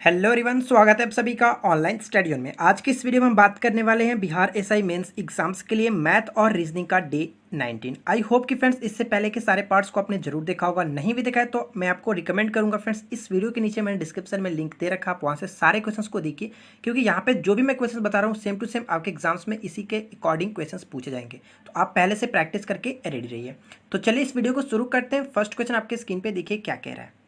Hello everyone, स्वागत है आप सभी का ऑनलाइन स्टडी में। आज की इस वीडियो में हम बात करने वाले हैं बिहार एसआई मेंस एग्जाम्स के लिए मैथ और रीजनिंग का डे 19। आई होप कि फ्रेंड्स इससे पहले के सारे पार्ट्स को आपने जरूर देखा होगा, नहीं भी देखा है तो मैं आपको रिकमेंड करूंगा फ्रेंड्स, इस वीडियो के नीचे मैंने डिस्क्रिप्शन में लिंक दे रखा, आप वहाँ से सारे क्वेश्चन को देखिए, क्योंकि यहाँ पे जो भी मैं क्वेश्चन बता रहा हूँ सेम टू सेम आपके एग्जाम्स में इसी के अकॉर्डिंग क्वेश्चन पूछे जाएंगे, तो आप पहले से प्रैक्टिस करके रेडी रहिए। तो चलिए इस वीडियो को शुरू करते हैं। फर्स्ट क्वेश्चन आपके स्क्रीन पे देखिए क्या कह रहा है।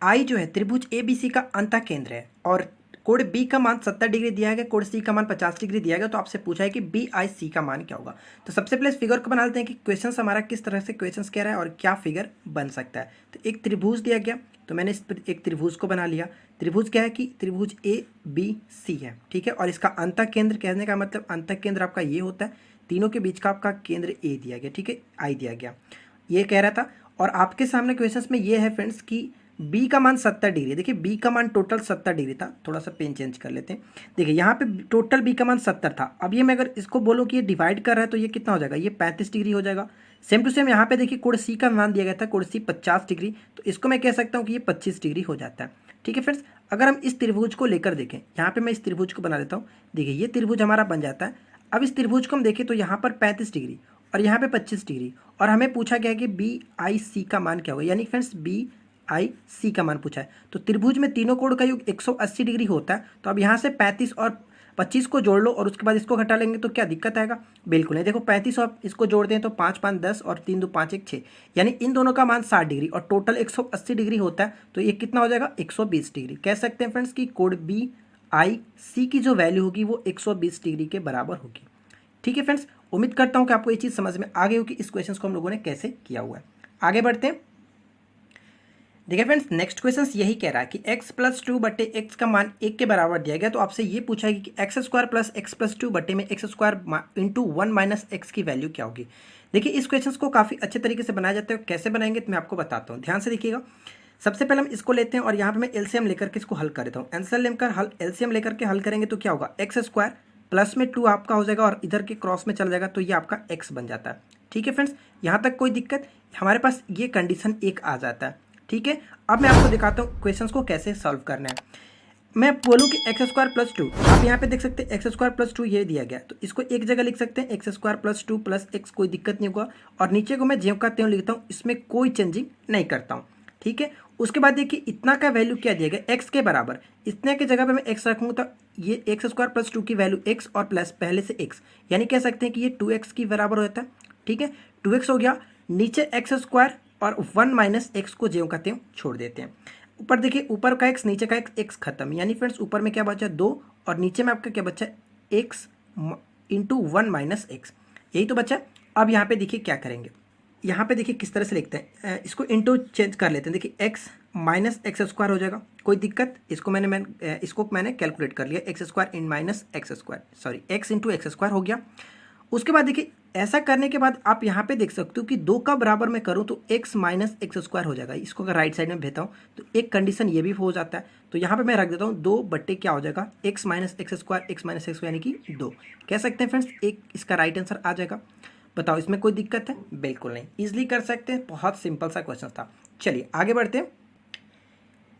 आई जो है त्रिभुज ए बी सी का अंतः केंद्र है और कोण बी का मान 70 डिग्री दिया गया, कोण सी का मान 50 डिग्री दिया गया। तो आपसे पूछा है कि बी आई सी का मान क्या होगा। तो सबसे पहले इस फिगर को बना लेते हैं कि क्वेश्चन हमारा किस तरह से क्वेश्चन कह रहा है और क्या फिगर बन सकता है। तो एक त्रिभुज दिया गया, तो मैंने इस एक त्रिभुज को बना लिया। त्रिभुज क्या है कि त्रिभुज ए बी सी है, ठीक है। और इसका अंतः केंद्र कहने का मतलब अंतः केंद्र आपका ये होता है, तीनों के बीच का आपका केंद्र ए दिया गया, ठीक है, आई दिया गया, ये कह रहा था। और आपके सामने क्वेश्चन में ये है फ्रेंड्स कि बी का मान 70 डिग्री। देखिए बी का मान टोटल 70 डिग्री था, थोड़ा सा पेन चेंज कर लेते हैं। देखिए यहाँ पे टोटल बी का मान 70 था। अब ये मैं अगर इसको बोलूँ कि ये डिवाइड कर रहा है तो ये कितना हो जाएगा, ये 35 डिग्री हो जाएगा। सेम टू सेम यहाँ पे देखिए कोण सी का मान दिया गया था, कोण सी 50 डिग्री, तो इसको मैं कह सकता हूँ कि ये 25 डिग्री हो जाता है, ठीक है फ्रेंड्स। अगर हम इस त्रिभुज को लेकर देखें, यहाँ पे मैं इस त्रिभुज को बना देता हूँ। देखिए ये त्रिभुज हमारा बन जाता है। अब इस त्रिभुज को हम देखें तो यहाँ पर 35 डिग्री और यहाँ पे 25 डिग्री, और हमें पूछा गया है कि बी आई सी का मान क्या होगा, यानी फ्रेंड्स बी आई सी का मान पूछा है। तो त्रिभुज में तीनों कोण का योग 180 डिग्री होता है। तो अब यहाँ से 35 और 25 को जोड़ लो और उसके बाद इसको घटा लेंगे तो क्या दिक्कत आएगा, बिल्कुल नहीं। देखो 35 और इसको जोड़ दें तो 5 5 10 और 3 2 5 1 6, यानी इन दोनों का मान 60 डिग्री और टोटल 180 डिग्री होता है। तो ये कितना हो जाएगा, 120 डिग्री। कह सकते हैं फ्रेंड्स कि कोण बी आई सी की जो वैल्यू होगी वो 120 डिग्री के बराबर होगी, ठीक है फ्रेंड्स। उम्मीद करता हूँ कि आपको ये चीज़ समझ में आ गई होगी इस क्वेश्चन को हम लोगों ने कैसे किया हुआ है। आगे बढ़ते हैं। देखिए फ्रेंड्स नेक्स्ट क्वेश्चन यही कह रहा है कि x प्लस 2 बटे एक्स का मान 1 के बराबर दिया गया। तो आपसे ये पूछा है कि x square plus x plus 2 बटे में x square into 1 minus x की वैल्यू क्या होगी। देखिए इस क्वेश्चन को काफ़ी अच्छे तरीके से बनाया जाता है, कैसे बनाएंगे तो मैं आपको बताता हूँ, ध्यान से देखिएगा। सबसे पहले हम इसको लेते हैं और यहाँ पर मैं एलसीएम लेकर के इसको हल कर देता हूँ। एलसीएम लेकर के हल करेंगे तो क्या होगा, एक्स स्क्वायर प्लस में 2 आपका हो जाएगा और इधर के क्रॉस में चला जाएगा तो ये आपका x बन जाता है, ठीक है फ्रेंड्स। यहाँ तक कोई दिक्कत, हमारे पास ये कंडीशन एक आ जाता है, ठीक है। अब मैं आपको दिखाता हूँ क्वेश्चंस को कैसे सॉल्व करना है। मैं बोलूँ कि एक्स स्क्वायर प्लस 2, आप यहाँ पे देख सकते हैं एक्स स्क्वायर प्लस 2 ये दिया गया, तो इसको एक जगह लिख सकते हैं x square plus 2 plus x, कोई दिक्कत नहीं होगा। और नीचे को मैं ज्यों का त्यों लिखता हूँ, इसमें कोई चेंजिंग नहीं करता हूँ, ठीक है। उसके बाद देखिए इतना का वैल्यू क्या दिया गया, एक्स के बराबर, इतने की जगह पे मैं एक्स रखूँगा तो ये एक्स स्क्वायर प्लस 2 की वैल्यू एक्स और प्लस पहले से एक्स, यानी कह सकते हैं कि ये 2x की बराबर होता है, ठीक है। 2x हो गया, नीचे एक्स स्क्वायर और 1 माइनस एक्स को ज्यों का त्यों छोड़ देते हैं। ऊपर देखिए ऊपर का एक्स नीचे का एक्स खत्म, यानी फ्रेंड्स ऊपर में क्या बचा 2 और नीचे में आपका क्या बचा एक्स इंटू 1 माइनस एक्स, यही तो बचा। अब यहाँ पे देखिए क्या करेंगे, यहाँ पे देखिए किस तरह से लिखते हैं, इसको इंटू चेंज कर लेते हैं। देखिए एक्स माइनस एक्स स्क्वायर हो जाएगा, कोई दिक्कत, इसको मैंने कैलकुलेट कर लिया, X square in minus X square, sorry X into X square हो गया। उसके बाद देखिए ऐसा करने के बाद आप यहाँ पे देख सकते हो कि 2 का बराबर मैं करूँ तो x माइनस एक्स स्क्वायर हो जाएगा। इसको अगर राइट साइड में भेजता हूँ तो एक कंडीशन ये भी हो जाता है, तो यहाँ पे मैं रख देता हूँ 2 बट्टे क्या हो जाएगा, x minus X square, x minus x यानी कि 2। कह सकते हैं फ्रेंड्स एक इसका राइट आंसर आ जाएगा। बताओ इसमें कोई दिक्कत है, बिल्कुल नहीं, ईजिली कर सकते हैं, बहुत सिंपल सा क्वेश्चन था। चलिए आगे बढ़ते हैं।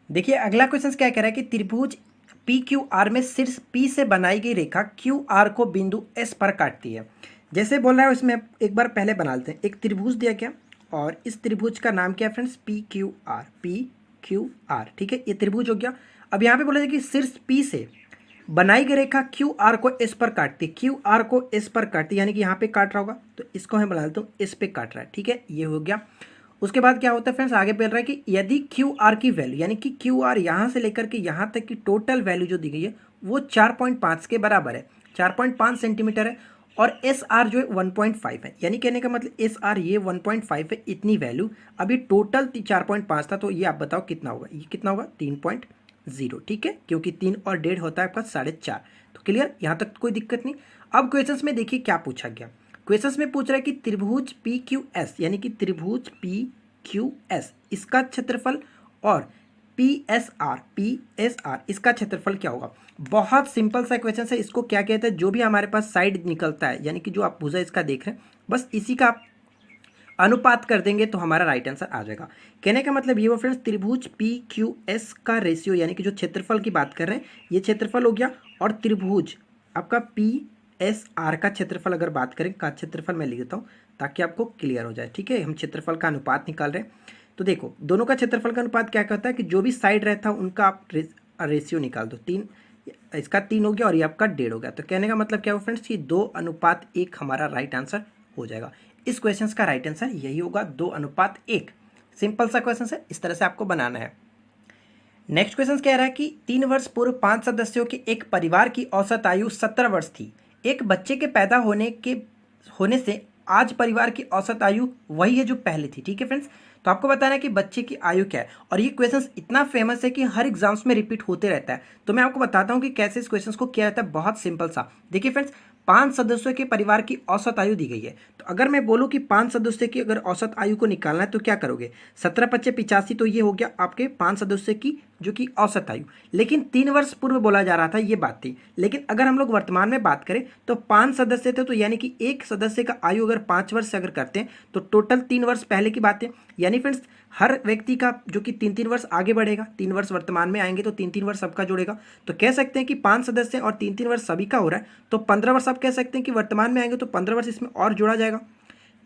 देखिए अगला क्वेश्चन क्या कह रहा है कि त्रिभुज पी क्यू आर में शीर्ष पी से बनाई गई रेखा क्यू आर को बिंदु एस पर काटती है। जैसे बोल रहा है उसमें एक बार पहले बना लेते हैं। एक त्रिभुज दिया क्या और इस त्रिभुज का नाम क्या है फ्रेंड्स, पी क्यू आर, ठीक है, ये त्रिभुज हो गया। अब यहाँ पे बोला जाए कि शीर्ष पी से बनाई गई रेखा क्यू आर को एस पर काटती है, क्यू आर को एस पर काटती है, यानी कि यहाँ पे काट रहा होगा, तो इसको मैं बना लेता हूँ एस पे काट रहा है, ठीक है, ये हो गया। उसके बाद क्या होता है फ्रेंड्स, आगे बोल रहा है कि यदि क्यू आर की वैल्यू, यानी कि क्यू आर यहाँ से लेकर के यहाँ तक की टोटल वैल्यू जो दी गई है वो 4.5 के बराबर है, 4.5 सेंटीमीटर है, और एस आर जो है 1.5 है, यानी कहने का मतलब एस आर ये 1.5 है, इतनी वैल्यू। अभी टोटल 4.5 था, तो ये आप बताओ कितना होगा, ये कितना होगा 3.0, ठीक है, क्योंकि 3 और 1.5 होता है आपका 4.5। तो क्लियर, यहाँ तक कोई दिक्कत नहीं। अब क्वेश्चंस में देखिए क्या पूछा गया, क्वेश्चंस में पूछ रहा है कि त्रिभुज पी क्यू एस, यानी कि त्रिभुज पी क्यू एस इसका क्षेत्रफल और पी एस आर इसका क्षेत्रफल क्या होगा। बहुत सिंपल सा क्वेश्चन है। इसको क्या कहते हैं, जो भी हमारे पास साइड निकलता है, यानी कि जो आप भुजा इसका देख रहे हैं, बस इसी का आप अनुपात कर देंगे तो हमारा राइट आंसर आ जाएगा। कहने का मतलब ये हुआ फ्रेंड्स, त्रिभुज पी क्यू एस का रेशियो यानी कि जो क्षेत्रफल की बात कर रहे हैं ये क्षेत्रफल हो गया, और त्रिभुज आपका पी एस आर का क्षेत्रफल अगर बात करें, का क्षेत्रफल मैं लिख देता हूँ ताकि आपको क्लियर हो जाए। ठीक है, हम क्षेत्रफल का अनुपात निकाल रहे हैं, तो देखो दोनों का क्षेत्रफल का अनुपात क्या कहता है कि जो भी साइड रहता है उनका आप रेशियो निकाल दो। 3, इसका 3 हो गया और ये आपका 1.5 हो गया। तो कहने का मतलब क्या हुआ फ्रेंड्स कि 2:1 हमारा राइट आंसर हो जाएगा। इस क्वेश्चन का राइट आंसर यही होगा, 2:1। सिंपल सा क्वेश्चन है, इस तरह से आपको बनाना है। नेक्स्ट क्वेश्चन कह रहा है कि 3 वर्ष पूर्व 5 सदस्यों के एक परिवार की औसत आयु 17 वर्ष थी। एक बच्चे के पैदा होने से आज परिवार की औसत आयु वही है जो पहले थी। ठीक है फ्रेंड्स, तो आपको बताना है कि बच्चे की आयु क्या है, और ये क्वेश्चन इतना फेमस है कि हर एग्जाम्स में रिपीट होते रहता है। तो मैं आपको बताता हूँ कि कैसे इस क्वेश्चन को किया जाता है। बहुत सिंपल सा, देखिए फ्रेंड्स, 5 सदस्यों के परिवार की औसत आयु दी गई है। तो अगर मैं बोलूँ कि 5 सदस्यों की अगर औसत आयु को निकालना है तो क्या करोगे, 17×5 = 85, तो ये हो गया आपके 5 सदस्यों की जो कि औसत आयु। लेकिन 3 वर्ष पूर्व बोला जा रहा था, ये बात थी। लेकिन अगर हम लोग वर्तमान में बात करें तो 5 सदस्य थे, तो यानी कि एक सदस्य का आयु अगर 5 वर्ष से अगर करते हैं तो टोटल 3 वर्ष पहले की बात है। यानी फ्रेंड्स हर व्यक्ति का जो कि 3-3 वर्ष आगे बढ़ेगा, 3 वर्ष वर्तमान में आएंगे तो 3-3 वर्ष सबका जुड़ेगा। तो कह सकते हैं कि 5 सदस्य और 3-3 वर्ष सभी का हो रहा है, तो 15 वर्ष आप कह सकते हैं कि वर्तमान में आएंगे तो 15 वर्ष इसमें और जोड़ा जाएगा।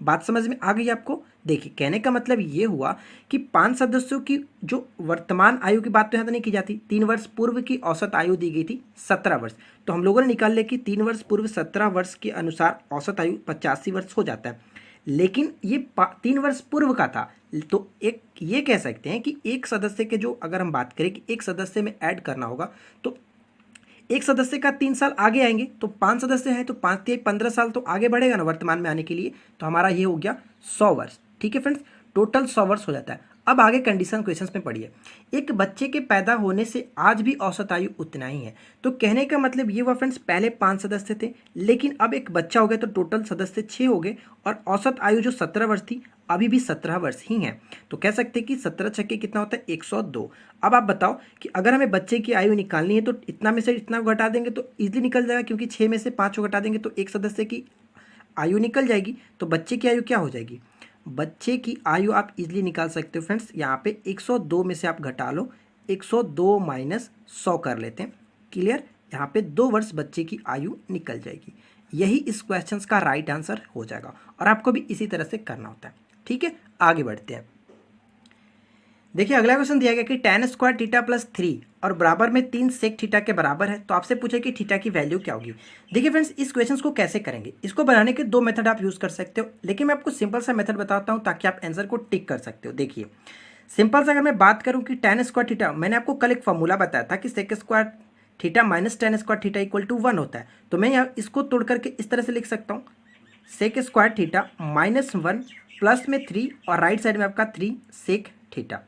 बात समझ में आ गई आपको। देखिए कहने का मतलब ये हुआ कि 5 सदस्यों की जो वर्तमान आयु की बात तो यहाँ तो नहीं की जाती, 3 वर्ष पूर्व की औसत आयु दी गई थी 17 वर्ष। तो हम लोगों ने निकाल लिया कि 3 वर्ष पूर्व 17 वर्ष के अनुसार औसत आयु 85 वर्ष हो जाता है। लेकिन ये 3 वर्ष पूर्व का था, तो एक ये कह सकते हैं कि एक सदस्य के जो अगर हम बात करें कि एक सदस्य में ऐड करना होगा तो एक सदस्य का 3 साल आगे आएंगे, तो 5 सदस्य हैं तो 5×3 = 15 साल तो आगे बढ़ेगा ना वर्तमान में आने के लिए। तो हमारा ये हो गया 100 वर्ष। ठीक है फ्रेंड्स, टोटल 100 वर्ष हो जाता है। अब आगे कंडीशन क्वेश्चंस में पढ़िए। एक बच्चे के पैदा होने से आज भी औसत आयु उतना ही है। तो कहने का मतलब ये हुआ फ्रेंड्स, पहले 5 सदस्य थे लेकिन अब एक बच्चा हो गया तो टोटल सदस्य 6 हो गए, और औसत आयु जो 17 वर्ष थी अभी भी 17 वर्ष ही है। तो कह सकते हैं कि 17×6 कितना होता है, 102। अब आप बताओ कि अगर हमें बच्चे की आयु निकालनी है तो इतना में से इतना घटा देंगे तो ईजिली निकल जाएगा, क्योंकि 6 में से 5 को घटा देंगे तो एक सदस्य की आयु निकल जाएगी। तो बच्चे की आयु क्या हो जाएगी, बच्चे की आयु आप इजीली निकाल सकते हो फ्रेंड्स। यहाँ पे 102 में से आप घटा लो, 102 - 100 कर लेते हैं। क्लियर, यहाँ पे 2 वर्ष बच्चे की आयु निकल जाएगी। यही इस क्वेश्चन का राइट आंसर हो जाएगा, और आपको भी इसी तरह से करना होता है। ठीक है, आगे बढ़ते हैं। देखिए अगला क्वेश्चन दिया गया कि tan² थीटा + 3 और बराबर में 3 सेक थीटा के बराबर है, तो आपसे पूछे कि थीटा की वैल्यू क्या होगी। देखिए फ्रेंड्स, इस क्वेश्चन को कैसे करेंगे, इसको बनाने के 2 मेथड आप यूज़ कर सकते हो, लेकिन मैं आपको सिंपल सा मेथड बताता हूँ ताकि आप आंसर को टिक कर सकते हो। देखिए सिंपल सा अगर मैं बात करूँ कि tan² थीटा, मैंने आपको कल एक फॉर्मूला बताया था कि sec² थीटा - tan² थीटा = 1 होता है। तो मैं यहाँ इसको तोड़ करके इस तरह से लिख सकता हूँ, sec² थीटा -1 प्लस में 3 और राइट साइड में आपका 3 सेक थीटा।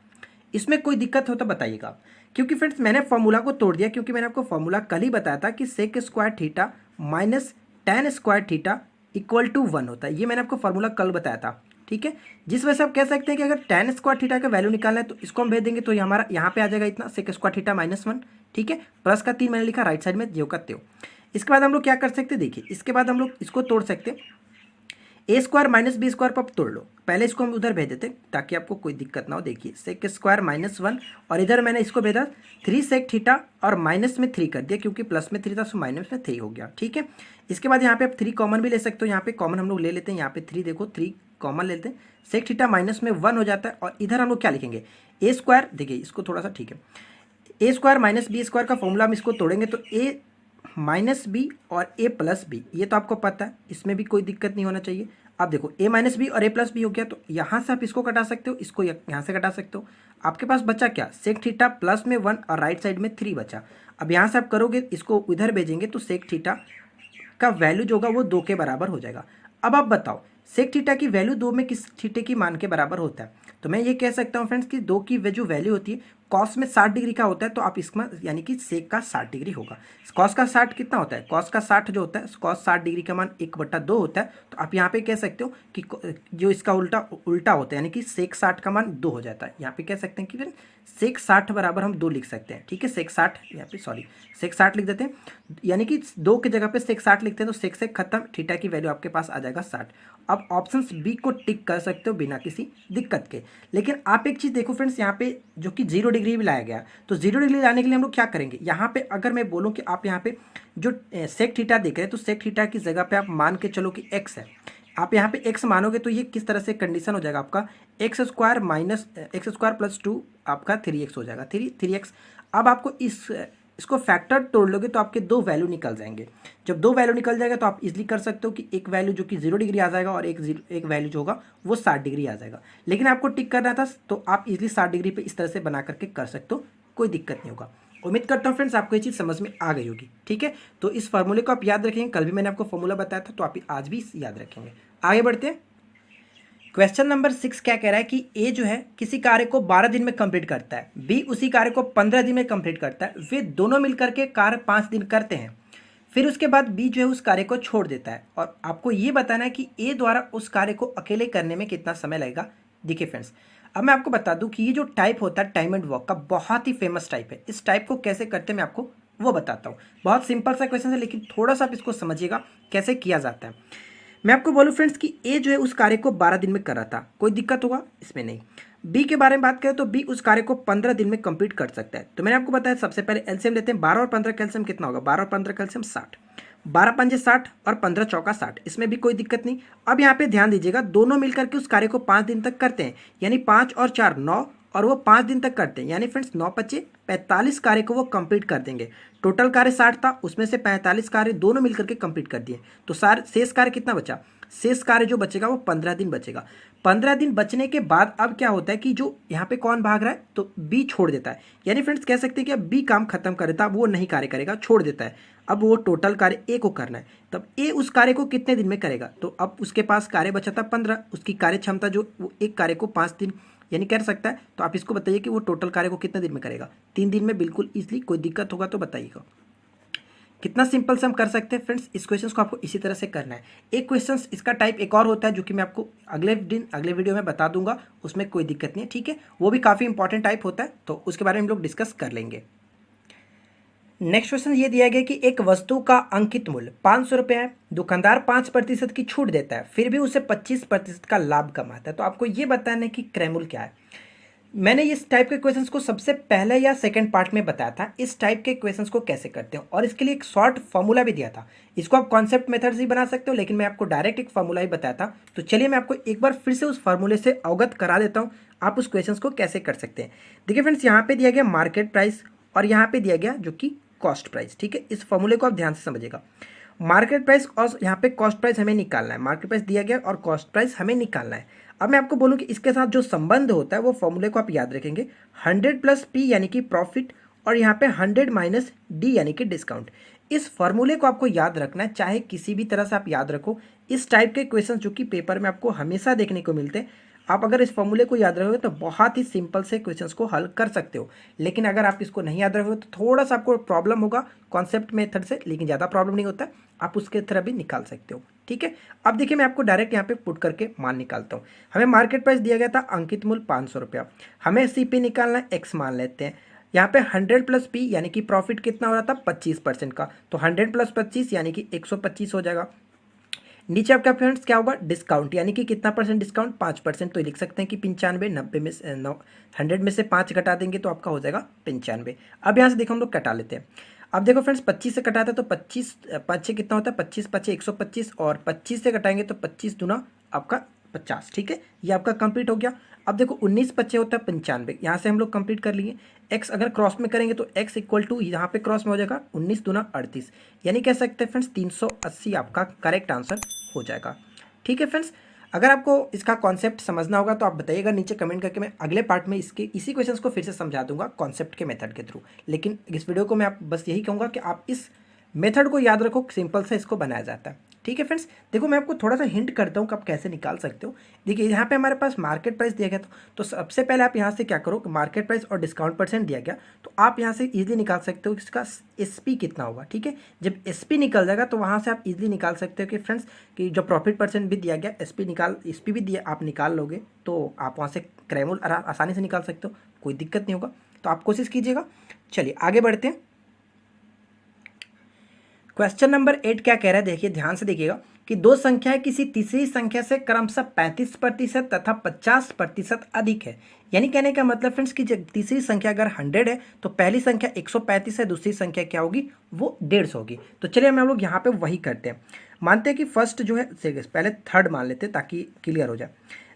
इसमें कोई दिक्कत हो तो बताइएगा, क्योंकि फ्रेंड्स मैंने फॉर्मूला को तोड़ दिया, क्योंकि मैंने आपको फॉर्मूला कल ही बताया था कि sec² थीटा -tan² थीटा = 1 होता है। ये मैंने आपको फॉर्मूला कल बताया था। ठीक है, जिस वजह से आप कह सकते हैं कि अगर tan² थीटा का वैल्यू निकालना है तो इसको हम भेज देंगे, तो ये हमारा यहाँ पे आ जाएगा इतना sec² थीटा -1। ठीक है, प्लस का 3 मैंने लिखा, राइट साइड में ज्यों का त्यों। इसके बाद हम लोग क्या कर सकते हैं, देखिए इसके बाद हम लोग इसको तोड़ सकते हैं, a² - b² पर आप तोड़ लो। पहले इसको हम उधर भेज देते ताकि आपको कोई दिक्कत ना हो। देखिए sec² -1 और इधर मैंने इसको भेजा 3 सेक थीटा और माइनस में 3 कर दिया, क्योंकि प्लस में 3 था तो माइनस में 3 हो गया। ठीक है, इसके बाद यहाँ पे आप 3 कॉमन भी ले सकते हो, यहाँ पे कॉमन हम लोग ले लेते हैं, यहाँ पे 3 देखो 3 कॉमन ले लेते हैं, सेक थीटा -1 हो जाता है। और इधर हम लोग क्या लिखेंगे, a², देखिए इसको थोड़ा सा, ठीक है, a² - b² का फॉर्मूला हम इसको तोड़ेंगे तो a - b और a + b, ये तो आपको पता है, इसमें भी कोई दिक्कत नहीं होना चाहिए। अब देखो a - b और a + b हो गया, तो यहाँ से आप इसको कटा सकते हो, इसको यहाँ से कटा सकते हो। आपके पास बचा क्या, सेक थीटा प्लस में 1 और राइट साइड में 3 बचा। अब यहाँ से आप करोगे, इसको इधर भेजेंगे तो सेक थीटा का वैल्यू जो होगा वो 2 के बराबर हो जाएगा। अब आप बताओ सेक थीटा की वैल्यू 2 में किस थीटे की मान के बराबर होता है। तो मैं ये कह सकता हूँ फ्रेंड्स कि 2 की जो वैल्यू होती है, कॉस में 60 डिग्री का होता है, तो आप इसमें यानी कि सेक का 60 डिग्री होगा। कॉस का 60 कितना होता है, कॉस का 60 जो होता है, कॉस 60 डिग्री का मान 1/2 होता है। तो आप यहाँ पे कह सकते हो कि जो इसका उल्टा होता है, यानी कि सेक 60 का मान 2 हो जाता है। यहाँ पे कह सकते हैं कि फिर सेक 60 बराबर हम 2 लिख सकते हैं, ठीक है। सेक 60 यहाँ पे सॉरी सेक 60 लिख देते हैं, यानी कि 2 की जगह पे सेक 60 लिखते हैं तो सेक से खत्म, थीटा की वैल्यू आपके पास आ जाएगा 60। अब ऑप्शन बी को टिक कर सकते हो बिना किसी दिक्कत के। लेकिन आप एक चीज़ देखो फ्रेंड्स, यहाँ पे जो कि 0 डिग्री भी लाया गया, तो 0 डिग्री लाने के लिए हम लोग क्या करेंगे, यहाँ पे अगर मैं बोलूँ कि आप यहाँ पे जो सेक थीटा देख रहे हैं तो सेक थीटा की जगह पे आप मान के चलो कि एक्स है, आप यहाँ पे x मानोगे तो ये किस तरह से कंडीशन हो जाएगा आपका x square minus X square plus 2 आपका 3x हो जाएगा, 3x। अब आपको इसको फैक्टर तोड़ लोगे तो आपके 2 वैल्यू निकल जाएंगे। जब 2 वैल्यू निकल जाएगा तो आप इजीली कर सकते हो कि एक वैल्यू जो कि 0 डिग्री आ जाएगा और एक वैल्यू जो होगा वो 60 डिग्री आ जाएगा। लेकिन आपको टिक करना था तो आप इजीली 60 डिग्री पे इस तरह से बना करके कर सकते हो, कोई दिक्कत नहीं होगा। उम्मीद करता हूँ फ्रेंड्स आपको ये चीज़ समझ में आ गई होगी, ठीक है। तो इस फार्मूले को आप याद रखेंगे, कल भी मैंने आपको फार्मूला बताया था तो आप आज भी याद रखेंगे। आगे बढ़ते हैं। क्वेश्चन नंबर 6 क्या कह रहा है कि ए जो है किसी कार्य को 12 दिन में कंप्लीट करता है, बी उसी कार्य को 15 दिन में कंप्लीट करता है, वे दोनों मिलकर के कार्य 5 दिन करते हैं, फिर उसके बाद बी जो है उस कार्य को छोड़ देता है और आपको ये बताना है कि ए द्वारा उस कार्य को अकेले करने में कितना समय लगेगा। देखिए फ्रेंड्स, अब मैं आपको बता दूं कि ये जो टाइप होता है टाइम एंड वर्क का बहुत ही फेमस टाइप है। इस टाइप को कैसे करते हैं मैं आपको वो बताता हूँ। बहुत सिंपल सा क्वेश्चन है लेकिन थोड़ा सा आप इसको समझिएगा कैसे किया जाता है। मैं आपको बोलूँ फ्रेंड्स कि ए जो है उस कार्य को 12 दिन में कर रहा था, कोई दिक्कत होगा इसमें नहीं। बी के बारे में बात करें तो बी उस कार्य को 15 दिन में कंप्लीट कर सकता है। तो मैंने आपको बताया सबसे पहले एलसीएम लेते हैं, 12 और 15 का एलसीएम कितना होगा, 12 और 15 का एलसीएम 60, 12 पंजे 60 और 15 चौका 60, इसमें भी कोई दिक्कत नहीं। अब यहाँ पे ध्यान दीजिएगा, दोनों मिलकर के उस कार्य को 5 दिन तक करते हैं, यानी 5 और 4 9 और वो 5 दिन तक करते हैं, यानी फ्रेंड्स 9 पच्चे 45 कार्य को वो कंप्लीट कर देंगे। टोटल कार्य 60 था, उसमें से 45 कार्य दोनों मिलकर के कंप्लीट कर दिए, तो शेष कार्य कितना बचा, शेष कार्य जो बचेगा वो 15 दिन बचेगा। 15 दिन बचने के बाद अब क्या होता है कि जो यहाँ पे कौन भाग रहा है तो बी छोड़ देता है, यानी फ्रेंड्स कह सकते हैं कि अब बी काम खत्म कर देता है, वो नहीं कार्य करेगा, छोड़ देता है। अब वो टोटल कार्य ए को करना है, तब ए उस कार्य को कितने दिन में करेगा, तो अब उसके पास कार्य बचा था 15, उसकी कार्य क्षमता जो वो एक कार्य को 5 दिन यानी कर सकता है। तो आप इसको बताइए कि वो टोटल कार्य को कितने दिन में करेगा, 3 दिन में बिल्कुल इजीली। कोई दिक्कत होगा तो बताइएगा। कितना सिंपल से हम कर सकते हैं फ्रेंड्स। इस क्वेश्चन को आपको इसी तरह से करना है। एक क्वेश्चन इसका टाइप एक और होता है जो कि मैं आपको अगले वीडियो में बता दूंगा, उसमें कोई दिक्कत नहीं है, ठीक है। वो भी काफ़ी इंपॉर्टेंट टाइप होता है तो उसके बारे में हम लोग डिस्कस कर लेंगे। नेक्स्ट क्वेश्चन ये दिया गया कि एक वस्तु का अंकित मूल्य 500 रुपये है, दुकानदार 5% की छूट देता है, फिर भी उसे 25% का लाभ कमाता है। तो आपको ये बताना है कि क्रय क्या है। मैंने इस टाइप के क्वेश्चंस को सबसे पहले या सेकंड पार्ट में बताया था इस टाइप के क्वेश्चंस को कैसे करते हैं, और इसके लिए एक शॉर्ट फॉर्मूला भी दिया था। इसको आप कॉन्सेप्ट मेथड से ही बना सकते हो, लेकिन मैं आपको डायरेक्ट एक फॉर्मूला ही बताया था। तो चलिए मैं आपको एक बार फिर से उस फॉर्मूले से अवगत करा देता हूँ, आप उस क्वेश्चन को कैसे कर सकते हैं। देखिए फ्रेंड्स, यहाँ पे दिया गया मार्केट प्राइस और यहाँ पे दिया गया जो कि कॉस्ट प्राइस, ठीक है। इस फॉर्मूले को आप ध्यान से समझिएगा। मार्केट प्राइस और यहाँ पे कॉस्ट प्राइस हमें निकालना है, मार्केट प्राइस दिया गया और कॉस्ट प्राइस हमें निकालना है। अब मैं आपको बोलूँ कि इसके साथ जो संबंध होता है वो फॉर्मूले को आप याद रखेंगे, 100 प्लस पी यानी कि प्रॉफिट और यहाँ पे 100 माइनस डी यानी कि डिस्काउंट। इस फॉर्मूले को आपको याद रखना है, चाहे किसी भी तरह से आप याद रखो। इस टाइप के क्वेश्चन जो कि पेपर में आपको हमेशा देखने को मिलते हैं, आप अगर इस फॉर्मूले को याद रखोगे तो बहुत ही सिंपल से क्वेश्चंस को हल कर सकते हो। लेकिन अगर आप इसको नहीं याद रखोगे तो थोड़ा सा आपको प्रॉब्लम होगा कॉन्सेप्ट मेथड से, लेकिन ज़्यादा प्रॉब्लम नहीं होता, आप उसके तरह भी निकाल सकते हो, ठीक है। अब देखिए मैं आपको डायरेक्ट यहाँ पे पुट करके मान निकालता हूँ। हमें मार्केट प्राइस दिया गया था अंकित मूल्य 500 रुपया, हमें CP निकालना है, एक्स मान लेते हैं। यहाँ पे 100 प्लस पी यानी कि प्रॉफिट कितना हो रहा था 25% का, तो 100 प्लस 25 यानी कि 125 हो जाएगा। नीचे आपका फ्रेंड्स क्या होगा, डिस्काउंट यानी कि कितना परसेंट डिस्काउंट, 5%। तो लिख सकते हैं कि 95, 90 में से 100 में से 5 घटा देंगे तो आपका हो जाएगा 95। अब यहाँ से देखो हम लोग कटा लेते हैं। अब देखो फ्रेंड्स 25 से कटाते हैं तो 25 5 से कितना होता है 25 5 125 और 25 से कटाएंगे तो 25 दूना आपका 50, ठीक है। ये आपका कंप्लीट हो गया। अब देखो 19 25 होता है 95, यहाँ से हम लोग कंप्लीट कर लिए। एक्स अगर क्रॉस में करेंगे तो एक्स इक्वल टू यहाँ पे क्रॉस में हो जाएगा 19 दूना 38, यानी कह सकते हैं फ्रेंड्स 380 आपका करेक्ट आंसर हो जाएगा, ठीक है फ्रेंड्स। अगर आपको इसका कॉन्सेप्ट समझना होगा तो आप बताइएगा नीचे कमेंट करके, मैं अगले पार्ट में इसी क्वेश्चंस को फिर से समझा दूंगा कॉन्सेप्ट के मेथड के थ्रू। लेकिन इस वीडियो को मैं आप बस यही कहूँगा कि आप इस मेथड को याद रखो, सिंपल से इसको बनाया जाता है, ठीक है फ्रेंड्स। देखो मैं आपको थोड़ा सा हिंट करता हूँ कि आप कैसे निकाल सकते हो। देखिए यहाँ पे हमारे पास मार्केट प्राइस दिया गया था, तो सबसे पहले आप यहाँ से क्या करो, मार्केट प्राइस और डिस्काउंट परसेंट दिया गया तो आप यहाँ से इजीली निकाल सकते हो इसका SP कितना होगा, ठीक है। जब SP निकल जाएगा तो वहाँ से आप इजीली निकाल सकते हो कि फ्रेंड्स कि जो प्रॉफिट परसेंट भी दिया गया SP भी दिया आप निकाल लोगे तो आप वहाँ से क्रय मूल्य आसानी से निकाल सकते हो। कोई दिक्कत नहीं होगा, तो आप कोशिश कीजिएगा। चलिए आगे बढ़ते हैं। क्वेश्चन नंबर 8 क्या कह रहा है, देखिए ध्यान से देखिएगा कि दो संख्याएं किसी तीसरी संख्या से क्रमशः 35% तथा 50% अधिक है। यानी कहने का मतलब फ्रेंड्स कि जब तीसरी संख्या अगर 100 है तो पहली संख्या 135 है, दूसरी संख्या क्या होगी, वो 150 होगी। तो चलिए हम लोग यहाँ पे वही करते हैं। मानते हैं कि फर्स्ट जो है, पहले थर्ड मान लेते हैं ताकि क्लियर हो जाए।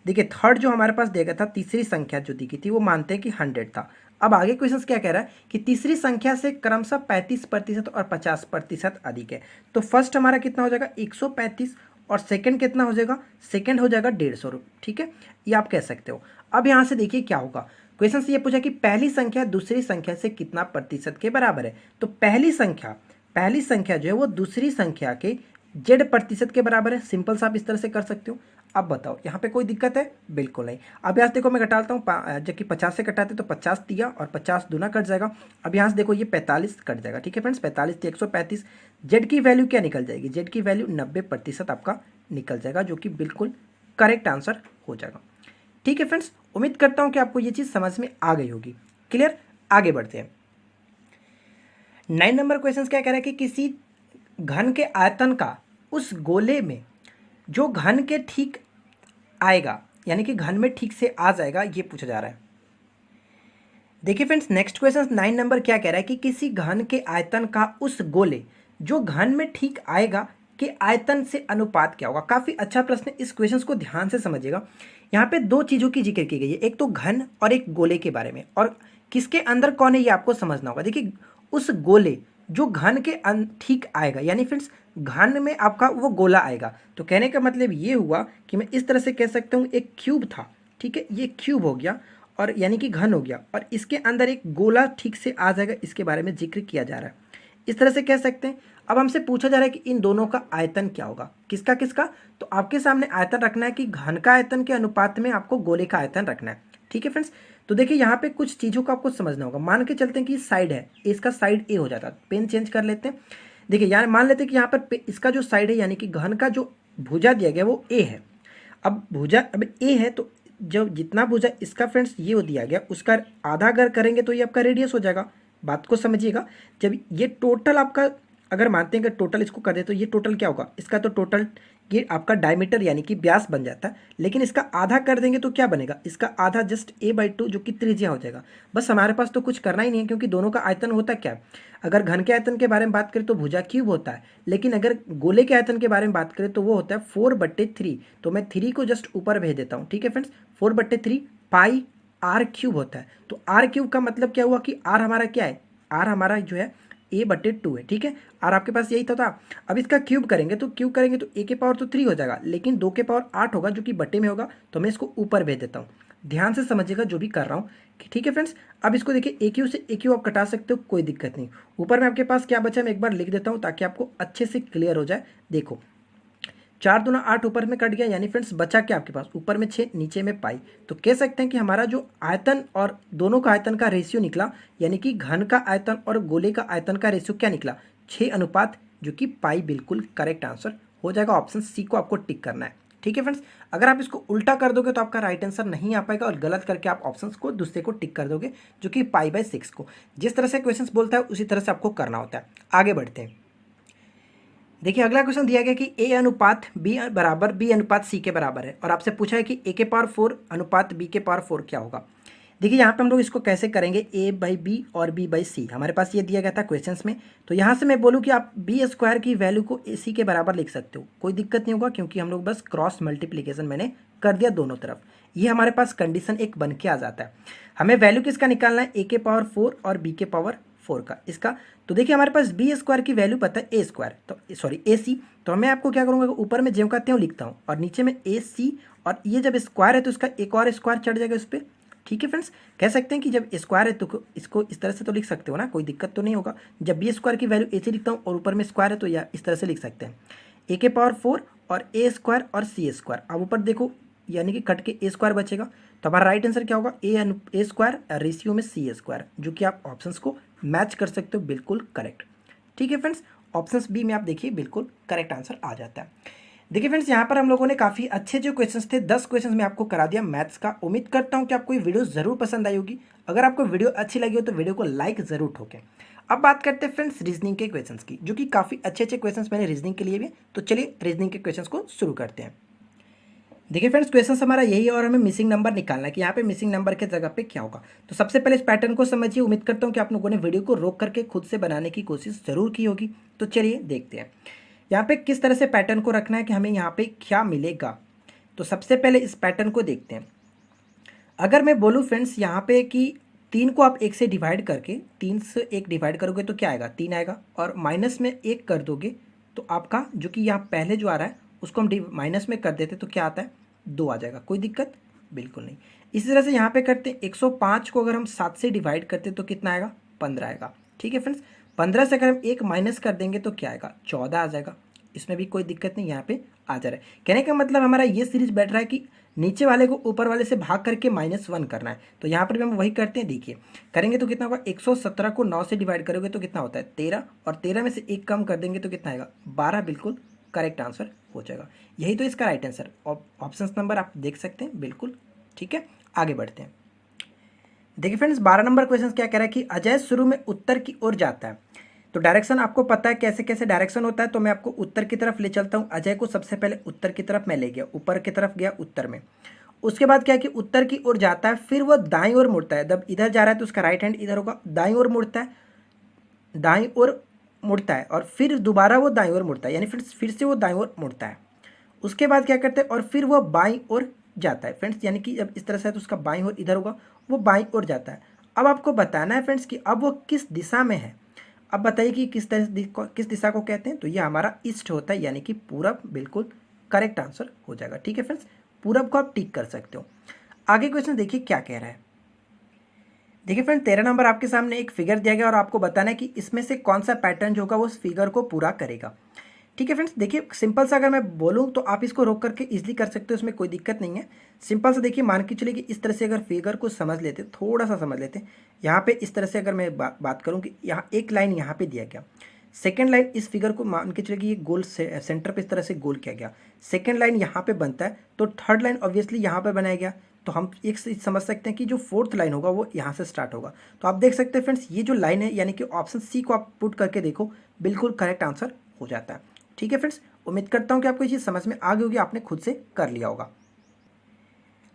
देखिए थर्ड जो हमारे पास दिया गया था, तीसरी संख्या जो दी गई थी वो मानते हैं कि 100 था। अब आगे क्वेश्चन क्या कह रहा है कि तीसरी संख्या से क्रमशः 35% और 50% अधिक है। तो फर्स्ट हमारा कितना हो जाएगा 135 और सेकंड कितना हो जाएगा, सेकंड हो जाएगा 150। ठीक है, ये आप कह सकते हो। अब यहाँ से देखिए क्या होगा, क्वेश्चन से ये पूछा कि पहली संख्या दूसरी संख्या से कितना प्रतिशत के बराबर है। तो पहली संख्या जो है वो दूसरी संख्या के Z% के बराबर है। सिंपल सा आप इस तरह से कर सकते हो। अब बताओ यहाँ पे कोई दिक्कत है, बिल्कुल नहीं। अब यहाँ से देखो मैं घटाता हूँ, जबकि 50 से घटाते तो 50 दिया और 50 दूना कट जाएगा। अब यहाँ से देखो ये 45 कट जाएगा। ठीक है फ्रेंड्स, 45 थी 135। जेड की वैल्यू क्या निकल जाएगी, जेड की वैल्यू 90% आपका निकल जाएगा, जो कि बिल्कुल करेक्ट आंसर हो जाएगा। ठीक है फ्रेंड्स, उम्मीद करता हूँ कि आपको ये चीज़ समझ में आ गई होगी। क्लियर, आगे बढ़ते हैं। 9 नंबर क्वेश्चन क्या कह रहा है कि किसी घन के आयतन का उस गोले में जो घन के ठीक आएगा, यानी कि घन में ठीक से आ जाएगा, ये पूछा जा रहा है। देखिए फ्रेंड्स, नेक्स्ट क्वेश्चन 9 नंबर क्या कह रहा है कि किसी घन के आयतन का उस गोले जो घन में ठीक आएगा के आयतन से अनुपात क्या होगा। काफ़ी अच्छा प्रश्न है, इस क्वेश्चन को ध्यान से समझिएगा। यहाँ पे दो चीज़ों की जिक्र की गई है, एक तो घन और एक गोले के बारे में, और किसके अंदर कौन है ये आपको समझना होगा। देखिए उस गोले जो घन के ठीक आएगा, यानी फ्रेंड्स घन में आपका वो गोला आएगा। तो कहने का मतलब ये हुआ कि मैं इस तरह से कह सकता हूँ, एक क्यूब था, ठीक है, ये क्यूब हो गया और यानी कि घन हो गया, और इसके अंदर एक गोला ठीक से आ जाएगा, इसके बारे में जिक्र किया जा रहा है। इस तरह से कह सकते हैं। अब हमसे पूछा जा रहा है कि इन दोनों का आयतन क्या होगा, किसका किसका। तो आपके सामने आयतन रखना है कि घन का आयतन के अनुपात में आपको गोले का आयतन रखना है। ठीक है फ्रेंड्स, तो देखिए यहाँ पे कुछ चीज़ों को आपको समझना होगा। मान के चलते हैं कि साइड है, इसका साइड ए हो जाता है, पेन चेंज कर लेते हैं। देखिए यहाँ मान लेते हैं कि यहाँ पर इसका जो साइड है, यानी कि घन का जो भुजा दिया गया वो ए है। अब भुजा अब ए है, तो जो जितना भुजा इसका फ्रेंड्स ये हो दिया गया, उसका आधा अगर करेंगे तो ये आपका रेडियस हो जाएगा। बात को समझिएगा, जब ये टोटल आपका अगर मानते हैं कि टोटल इसको कर दे तो ये टोटल क्या होगा, इसका तो टोटल ये आपका डायमीटर यानी कि व्यास बन जाता है। लेकिन इसका आधा कर देंगे तो क्या बनेगा, इसका आधा जस्ट a/2 जो कि त्रिज्या हो जाएगा। बस हमारे पास तो कुछ करना ही नहीं है, क्योंकि दोनों का आयतन होता क्या है। अगर घन के आयतन के बारे में बात करें तो भुजा क्यूब होता है, लेकिन अगर गोले के आयतन के बारे में बात करें तो वो होता है 4/3। तो मैं 3 को जस्ट ऊपर भेज देता हूँ। ठीक है फ्रेंड्स, 4/3 पाई आर क्यूब होता है। तो आर क्यूब का मतलब क्या हुआ कि आर हमारा क्या है, आर हमारा जो है a/2 है। ठीक है, और आपके पास यही था। अब इसका क्यूब करेंगे तो a के पावर तो 3 हो जाएगा, लेकिन 2 के पावर 8 होगा, जो कि बटे में होगा। तो मैं इसको ऊपर भेज देता हूँ। ध्यान से समझिएगा जो भी कर रहा हूँ। ठीक है फ्रेंड्स, अब इसको देखिए AQ से AQ आप कटा सकते हो, कोई दिक्कत नहीं। ऊपर में आपके पास क्या बचा मैं एक बार लिख देता हूँ ताकि आपको अच्छे से क्लियर हो जाए। देखो 4 दूना 8 ऊपर में कट गया, यानी फ्रेंड्स बचा क्या आपके पास, ऊपर में 6 नीचे में पाई। तो कह सकते हैं कि हमारा जो आयतन और दोनों का आयतन का रेशियो निकला, यानी कि घन का आयतन और गोले का आयतन का रेशियो क्या निकला, 6:, जो कि पाई बिल्कुल करेक्ट आंसर हो जाएगा। ऑप्शन सी को आपको टिक करना है। ठीक है फ्रेंड्स, अगर आप इसको उल्टा कर दोगे तो आपका राइट आंसर नहीं आ पाएगा, और गलत करके आप ऑप्शन को दूसरे को टिक कर दोगे, जो कि पाई/6 को। जिस तरह से क्वेश्चन बोलता है उसी तरह से आपको करना होता है। आगे बढ़ते हैं। देखिए अगला क्वेश्चन दिया गया कि A/B=B/C के बराबर है, और आपसे पूछा है कि A/4 B/4 क्या होगा। देखिए यहाँ पे हम लोग इसको कैसे करेंगे, A/B और B/C हमारे पास ये दिया गया था क्वेश्चंस में। तो यहाँ से मैं बोलूँ कि आप B² की वैल्यू को AC के बराबर लिख सकते हो, कोई दिक्कत नहीं होगा, क्योंकि हम लोग बस क्रॉस मल्टीप्लीकेशन मैंने कर दिया दोनों तरफ। ये हमारे पास कंडीशन एक बन के आ जाता है। हमें वैल्यू किसका निकालना है, A/4 और B/4 का इसका। तो देखिए हमारे पास B² की वैल्यू पता है A², तो सॉरी AC। तो मैं आपको क्या करूँगा, ऊपर में ज्यों कहते हैं लिखता हूँ, और नीचे में AC, और ये जब स्क्वायर है तो इसका एक और स्क्वायर चढ़ जाएगा इस पर। ठीक है फ्रेंड्स, कह सकते हैं कि जब स्क्वायर है तो इसको इस तरह से तो लिख सकते हो ना, कोई दिक्कत तो नहीं होगा। जब B² की वैल्यू AC लिखता हूँ और ऊपर में स्क्वायर है तो या इस तरह से लिख सकते हैं, A/4 और A² और C²। अब ऊपर देखो यानी कि कट के A² बचेगा, तो हमारा राइट आंसर क्या होगा, A² रेशियो में C², जो कि आप ऑप्शंस को मैच कर सकते हो, बिल्कुल करेक्ट। ठीक है फ्रेंड्स, ऑप्शंस बी में आप देखिए बिल्कुल करेक्ट आंसर आ जाता है। देखिए फ्रेंड्स, यहाँ पर हम लोगों ने काफ़ी अच्छे जो क्वेश्चंस थे 10 क्वेश्चंस में आपको करा दिया मैथ्स का। उम्मीद करता हूँ कि आपको ये वीडियो ज़रूर पसंद आई होगी। अगर आपको वीडियो अच्छी लगी हो तो वीडियो को लाइक ज़रूर ठोकें। अब बात करते हैं फ्रेंड्स रीजनिंग के क्वेश्चंस की, जो कि काफ़ी अच्छे अच्छे क्वेश्चंस मैंने रीजनिंग के लिए भी। तो चलिए रीजनिंग के क्वेश्चंस को शुरू करते हैं। देखिए फ्रेंड्स, क्वेश्चन हमारा यही है और हमें मिसिंग नंबर निकालना है कि यहाँ पे मिसिंग नंबर के जगह पे क्या होगा। तो सबसे पहले इस पैटर्न को समझिए। उम्मीद करता हूँ कि आप लोगों ने वीडियो को रोक करके खुद से बनाने की कोशिश ज़रूर की होगी। तो चलिए देखते हैं यहाँ पे किस तरह से पैटर्न को रखना है कि हमें यहाँ पे क्या मिलेगा। तो सबसे पहले इस पैटर्न को देखते हैं। अगर मैं बोलूँ फ्रेंड्स यहाँ पे कि 3 को आप 1 से डिवाइड करके 3 से 1 डिवाइड करोगे तो क्या आएगा, 3 आएगा। और माइनस में 1 कर दोगे तो आपका जो कि यहाँ पहले जो आ रहा है उसको हम माइनस में कर देते तो क्या आता है, 2 आ जाएगा। कोई दिक्कत बिल्कुल नहीं। इसी तरह से यहाँ पे करते हैं 105 को अगर हम 7 से डिवाइड करते तो कितना आएगा, 15 आएगा। ठीक है फ्रेंड्स, 15 से अगर हम 1 माइनस कर देंगे तो क्या आएगा, 14 आ जाएगा। इसमें भी कोई दिक्कत नहीं, यहाँ पे आ जा रहा है। कहने का मतलब हमारा ये सीरीज बैठ रहा है कि नीचे वाले को ऊपर वाले से भाग करके -1 करना है। तो यहाँ पर भी हम वही करते हैं। देखिए करेंगे तो कितना होगा, 117 को 9 से डिवाइड करोगे तो कितना होता है, 13। और 13 में से 1 कम कर देंगे तो कितना आएगा, 12। बिल्कुल करेक्ट आंसर हो जाएगा। यही तो इसका राइट आंसर। ऑप्शन नंबर आप देख सकते हैं बिल्कुल। ठीक है, आगे बढ़ते हैं। देखिए फ्रेंड्स, 12 नंबर क्वेश्चन क्या कह रहा है कि अजय शुरू में उत्तर की ओर जाता है। तो डायरेक्शन आपको पता है कैसे कैसे डायरेक्शन होता है। तो मैं आपको उत्तर की तरफ ले चलता हूँ। अजय को सबसे पहले उत्तर की तरफ मैं ले गया, ऊपर की तरफ गया उत्तर में। उसके बाद क्या है कि उत्तर की ओर जाता है, फिर वह दाईं ओर मुड़ता है। जब इधर जा रहा है तो उसका राइट हैंड इधर होगा, दाईं ओर मुड़ता है, दाईं ओर मुड़ता है और फिर दोबारा वो दाईं ओर मुड़ता है, यानी फिर से वो दाईं ओर मुड़ता है। उसके बाद क्या करते हैं, और फिर वो बाईं ओर जाता है फ्रेंड्स। यानी कि जब इस तरह से है तो उसका बाईं ओर इधर होगा, वो बाईं ओर जाता है। अब आपको बताना है फ्रेंड्स कि अब वो किस दिशा में है। अब बताइए कि किस दिशा को कहते हैं। तो ये हमारा ईस्ट होता है, यानी कि पूरब। बिल्कुल करेक्ट आंसर हो जाएगा। ठीक है फ्रेंड्स, पूरब को आप टिक कर सकते हो। आगे क्वेश्चन देखिए क्या कह रहा है। देखिए फ्रेंड, 13 नंबर आपके सामने एक फिगर दिया गया और आपको बताना है कि इसमें से कौन सा पैटर्न जो होगा वो उस फिगर को पूरा करेगा। ठीक है फ्रेंड्स, देखिए सिंपल सा अगर मैं बोलूँ तो आप इसको रोक करके इजीली कर सकते हो, उसमें कोई दिक्कत नहीं है। सिंपल सा देखिए, मान के चलिए कि इस तरह से अगर फिगर को समझ लेते, थोड़ा सा समझ लेते, यहाँ पे इस तरह से अगर मैं बात करूँ कि यहाँ एक लाइन यहाँ पे दिया गया, सेकेंड लाइन इस फिगर को मान के चलिए कि ये गोल सेंटर पे इस तरह से गोल किया गया, सेकेंड लाइन यहाँ पे बनता है तो थर्ड लाइन ऑब्वियसली यहाँ पे बनाया गया। तो हम एक समझ सकते हैं कि जो फोर्थ लाइन होगा वो यहाँ से स्टार्ट होगा। तो आप देख सकते हैं फ्रेंड्स, ये जो लाइन है यानी कि ऑप्शन सी को आप पुट करके देखो, बिल्कुल करेक्ट आंसर हो जाता है। ठीक है फ्रेंड्स, उम्मीद करता हूँ कि आपको ये चीज़ समझ में आ गई होगी, आपने खुद से कर लिया होगा।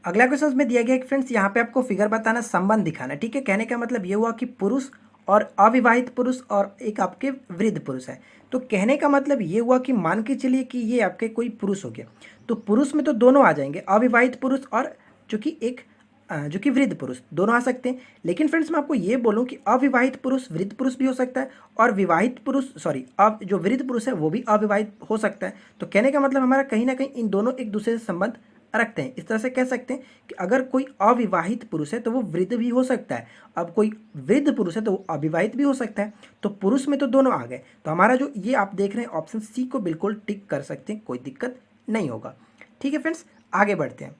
अगला क्वेश्चन में दिया गया कि फ्रेंड्स यहाँ पे आपको फिगर बताना, संबंध दिखाना। ठीक है, कहने का मतलब ये हुआ कि पुरुष और अविवाहित पुरुष और एक आपके वृद्ध पुरुष है। तो कहने का मतलब ये हुआ कि मान के चलिए कि ये आपके कोई पुरुष हो गया, तो पुरुष में तो दोनों आ जाएंगे, अविवाहित पुरुष और जो कि वृद्ध पुरुष, दोनों आ सकते हैं। लेकिन फ्रेंड्स मैं आपको ये बोलूं कि अविवाहित पुरुष वृद्ध पुरुष भी हो सकता है और विवाहित पुरुष अब जो वृद्ध पुरुष है वो भी अविवाहित हो सकता है। तो कहने का मतलब हमारा कहीं ना कहीं इन दोनों एक दूसरे से संबंध रखते हैं। इस तरह से कह सकते हैं कि अगर कोई अविवाहित पुरुष है तो वो वृद्ध भी हो सकता है, अब कोई वृद्ध पुरुष है तो वो अविवाहित भी हो सकता है। तो पुरुष में तो दोनों आ गए। तो हमारा जो ये आप देख रहे हैं ऑप्शन सी को बिल्कुल टिक कर सकते हैं, कोई दिक्कत नहीं होगा। ठीक है फ्रेंड्स, आगे बढ़ते हैं।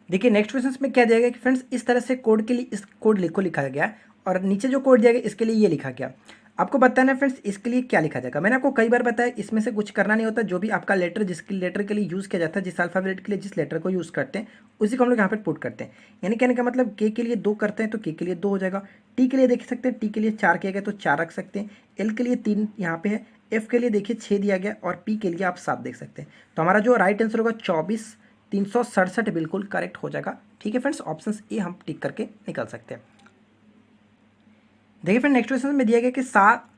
देखिए नेक्स्ट क्वेश्चन में क्या दिया गया कि फ्रेंड्स इस तरह से कोड के लिए इस कोड लिखा गया और नीचे जो कोड दिया गया इसके लिए ये लिखा गया। आपको बताना है फ्रेंड्स इसके लिए क्या लिखा जाएगा। मैंने आपको कई बार बताया, इसमें से कुछ करना नहीं होता। जो भी आपका लेटर जिसके लेटर के लिए यूज़ किया जाता है, जिस अल्फाबेट के लिए जिस लेटर को यूज़ करते हैं उसी को हम लोग यहाँ पर पुट करते हैं। यानी कहने का मतलब के लिए 2 करते हैं तो के लिए 2 हो जाएगा। टी के लिए देख सकते हैं, टी के लिए 4 किया गया तो 4 रख सकते हैं। एल के लिए 3 यहाँ पे है, एफ के लिए देखिए 6 दिया गया और पी के लिए आप 7 देख सकते हैं। तो हमारा जो राइट आंसर होगा 24,367 बिल्कुल करेक्ट हो जाएगा। ठीक है फ्रेंड्स, ऑप्शन ए हम टिक करके निकल सकते हैं। देखिए फ्रेंड नेक्स्ट क्वेश्चन में दिया गया कि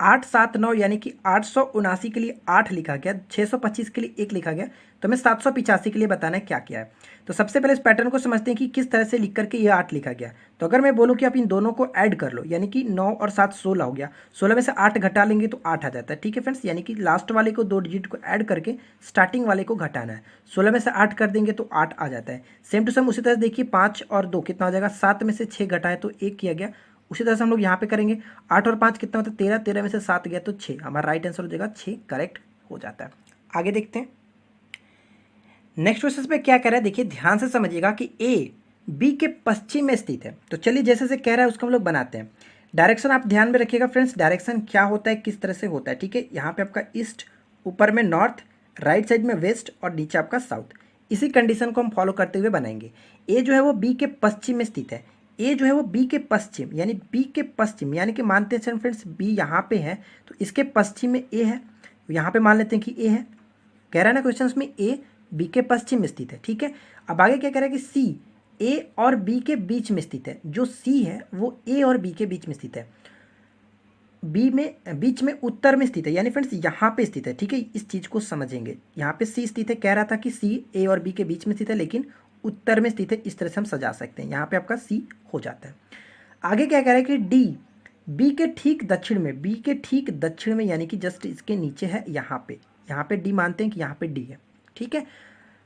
8, 7, 9 यानी कि 879 के लिए 8 लिखा गया, 625 के लिए 1 लिखा गया, तो हमें 785 के लिए बताना है क्या किया है। तो सबसे पहले इस पैटर्न को समझते हैं कि किस तरह से लिख करके ये 8 लिखा गया। तो अगर मैं बोलूँ कि आप इन दोनों को ऐड कर लो, यानी कि 9 और 7 16 हो गया, 16 में से 8 घटा लेंगे तो 8 आ जाता है। ठीक है फ्रेंड्स, यानी कि लास्ट वाले को 2 डिजिट को ऐड करके स्टार्टिंग वाले को घटाना है। 16 में से 8 कर देंगे तो 8 आ जाता है। सेम टू सेम उसी तरह देखिए 5 और 2 कितना हो जाएगा, 7 में से 6 घटाए तो 1 किया गया। उसी तरह से हम लोग यहाँ पे करेंगे 8 और 5 कितना होता है 13, 13 में से 7 गया तो 6, हमारा राइट आंसर हो जाएगा 6 करेक्ट हो जाता है। आगे देखते हैं नेक्स्ट क्वेश्चन पे क्या कह रहा है। देखिए ध्यान से समझिएगा कि ए बी के पश्चिम में स्थित है। तो चलिए जैसे से कह रहा है उसको हम लोग बनाते हैं। डायरेक्शन आप ध्यान में रखिएगा फ्रेंड्स, डायरेक्शन क्या होता है किस तरह से होता है। ठीक है, यहाँ पे आपका ईस्ट, ऊपर में नॉर्थ, राइट साइड में वेस्ट और नीचे आपका साउथ। इसी कंडीशन को हम फॉलो करते हुए बनाएंगे। ए जो है वो बी के पश्चिम में स्थित है। ए जो है वो बी के पश्चिम यानी बी के पश्चिम यानी कि मानते हैं फ्रेंड्स बी यहाँ पे है तो इसके पश्चिम में ए है, यहाँ पे मान लेते हैं कि ए है। कह रहा है ना क्वेश्चन में ए बी के पश्चिम में स्थित है, ठीक है। अब आगे क्या कह रहा है कि सी ए और बी के बीच में स्थित है। जो सी है वो ए और बी के बीच में स्थित है, बी में बीच में उत्तर में स्थित है, यानी फ्रेंड्स यहाँ पे स्थित है, ठीक है। इस चीज़ को समझेंगे, यहाँ पे सी स्थित है। कह रहा था कि सी ए और बी के बीच में स्थित है लेकिन उत्तर में स्थित है, इस तरह से हम सजा सकते हैं। यहाँ पे आपका सी हो जाता है। आगे क्या कह रहा है कि डी बी के ठीक दक्षिण में, बी के ठीक दक्षिण में यानी कि जस्ट इसके नीचे है, यहाँ पे डी मानते हैं कि यहाँ पे डी है, ठीक है।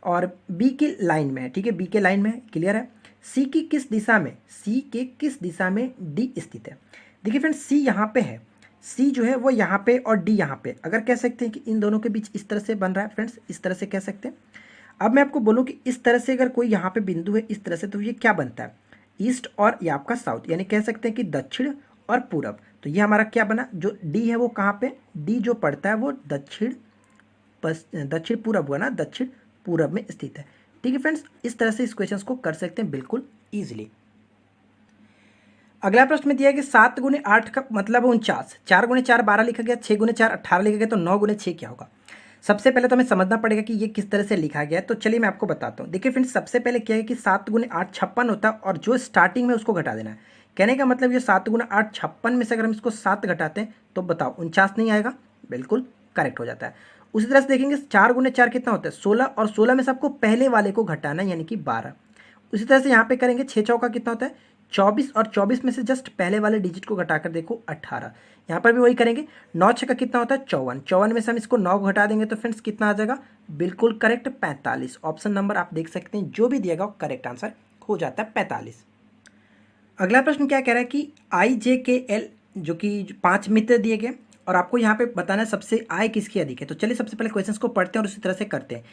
और बी की लाइन में है, ठीक है, बी के लाइन में है, क्लियर है। सी की किस दिशा में, सी के किस दिशा में डी स्थित है। देखिए फ्रेंड्स सी यहाँ पे है, सी जो है वो यहाँ पे और डी यहाँ पे, अगर कह सकते हैं कि इन दोनों के बीच इस तरह से बन रहा है फ्रेंड्स, इस तरह से कह सकते हैं। अब मैं आपको बोलूँ कि इस तरह से अगर कोई यहाँ पे बिंदु है इस तरह से, तो ये क्या बनता है, ईस्ट और ये आपका साउथ, यानी कह सकते हैं कि दक्षिण और पूरब। तो ये हमारा क्या बना, जो डी है वो कहाँ पे, डी जो पड़ता है वो दक्षिण पूरब हुआ ना, दक्षिण पूरब में स्थित है, ठीक है फ्रेंड्स। इस तरह से इस क्वेश्चन को कर सकते हैं बिल्कुल ईजिली। अगला प्रश्न में दिया है कि 7 गुणे 8 का मतलब 49, 4 गुणे 4 12 लिखा गया, 6 गुणे 4 18 लिखा गया, तो 9 गुणे 6 क्या होगा। सबसे पहले तो हमें समझना पड़ेगा कि ये किस तरह से लिखा गया है। तो चलिए मैं आपको बताता हूँ। देखिए फ्रेंड्स सबसे पहले क्या है कि 7 गुणे 8 56 होता है और जो स्टार्टिंग में उसको घटा देना है। कहने का मतलब ये 7 गुणे 8 56 में से अगर हम इसको 7 घटाते हैं तो बताओ 49 नहीं आएगा, बिल्कुल करेक्ट हो जाता है। उसी तरह से देखेंगे 4 गुणे 4 कितना होता है 16 और 16 में से आपको पहले वाले को घटाना है यानी कि 12। उसी तरह से यहाँ पे करेंगे 6 चौका कितना होता है 24 और 24 में से जस्ट पहले वाले डिजिट को घटाकर देखो 18। यहाँ पर भी वही करेंगे। 9 6 का कितना होता है 54, 54 में से हम इसको 9 को घटा देंगे तो फ्रेंड्स कितना आ जाएगा, बिल्कुल करेक्ट 45। ऑप्शन नंबर आप देख सकते हैं जो भी दिएगा वो करेक्ट आंसर हो जाता है 45। अगला प्रश्न क्या कह रहा है कि IJKL जो कि 5 मित्र दिए गए और आपको यहाँ पे बताना है सबसे आय किसकी अधिक है। तो चलिए सबसे पहले क्वेश्चन को पढ़ते हैं और उसी तरह से करते हैं।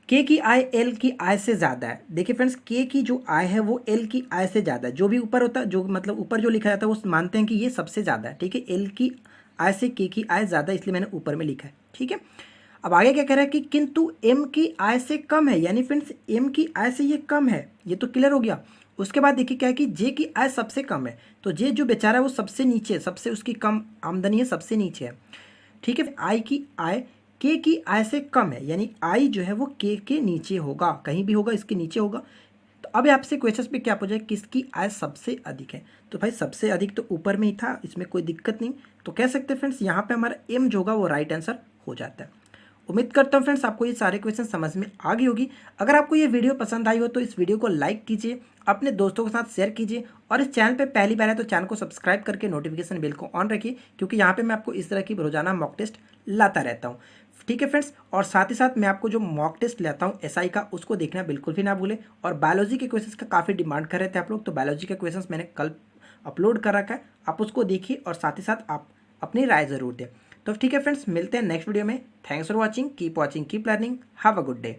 के की आय एल की आय से ज़्यादा है। देखिए फ्रेंड्स के की जो आय है वो एल की आय से ज़्यादा है। जो भी ऊपर होता है, जो मतलब ऊपर जो लिखा जाता है वो मानते हैं कि ये सबसे ज़्यादा है, ठीक है। एल की आय से के की आय ज़्यादा, इसलिए मैंने ऊपर में लिखा है, ठीक है। अब आगे क्या कह रहा है कि किंतु एम की आय से कम है, यानी फ्रेंड्स एम की आय से ये कम है, ये तो क्लियर हो गया। उसके बाद देखिए क्या है कि जे की आय सबसे कम है, तो जे जो बेचारा है वो सबसे नीचे है, सबसे उसकी कम आमदनी है, सबसे नीचे है, ठीक है। आई की आय के की आय से कम है, यानी आई जो है वो के नीचे होगा, कहीं भी होगा इसके नीचे होगा। तो अब आपसे क्वेश्चन पे क्या पूछा है किसकी आय सबसे अधिक है। तो भाई सबसे अधिक तो ऊपर में ही था, इसमें कोई दिक्कत नहीं। तो कह सकते हैं फ्रेंड्स यहाँ पे हमारा एम जो होगा वो राइट आंसर हो जाता है। उम्मीद करता हूँ फ्रेंड्स आपको ये सारे क्वेश्चन समझ में आ गई होगी। अगर आपको ये वीडियो पसंद आई हो तो इस वीडियो को लाइक कीजिए, अपने दोस्तों के साथ शेयर कीजिए और इस चैनल पे पहली बार है तो चैनल को सब्सक्राइब करके नोटिफिकेशन बेल को ऑन रखिए, क्योंकि यहाँ पे मैं आपको इस तरह की रोजाना मॉक टेस्ट लाता रहता हूँ, ठीक है फ्रेंड्स। और साथ ही साथ मैं आपको जो मॉक टेस्ट लेता हूँ एसआई का, उसको देखना बिल्कुल भी ना भूलें। और बायोलॉजी के क्वेश्चंस का काफ़ी डिमांड कर रहे थे आप लोग, तो बायोलॉजी के क्वेश्चंस मैंने कल अपलोड कर रखा है, आप उसको देखिए और साथ ही साथ आप अपनी राय ज़रूर दें। तो ठीक है फ्रेंड्स, मिलते हैं नेक्स्ट वीडियो में। Thanks for watching, keep learning, have a good day.